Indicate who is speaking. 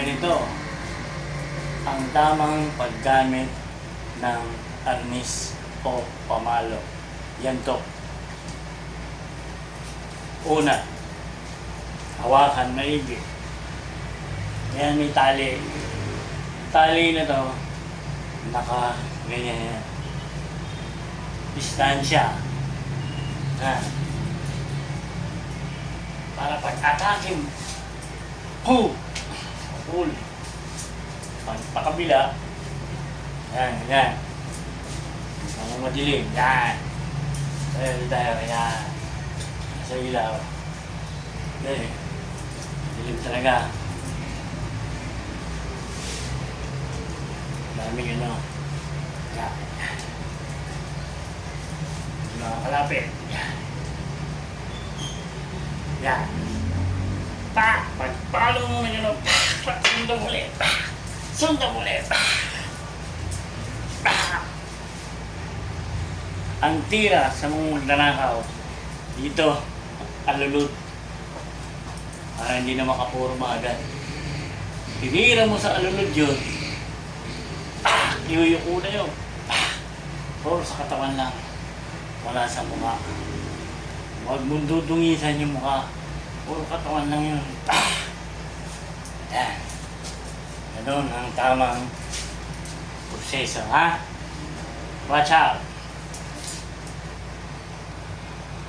Speaker 1: ganito ang tamang paggamit ng arnis o pamalo. Yan to. Una, hawakan maigi. Yan, may tali. Tali na to, naka ganyan yan. Distansya. Para pag-atake mo. Pull. Pagpakabila. Yan. Mga madilim. Yan. Tayo. Yan. Sa ilaw. Yan. Dilim talaga. Daming ano. Yan. Kalapit. Yan. Pagpalo mo yun. Sundan ulit. Ang tira sa mga magnanakaw dito, alulot. Para hindi na makapurma agad. Tinira mo sa alulot yun. Iyuyuko na yun. Puro sa katawan lang. Wala sa mukha. Huwag mong dudungisan yung mukha. Puro katawan lang yun. Yan. Ganun ang tamang proseso, ha? Watch out!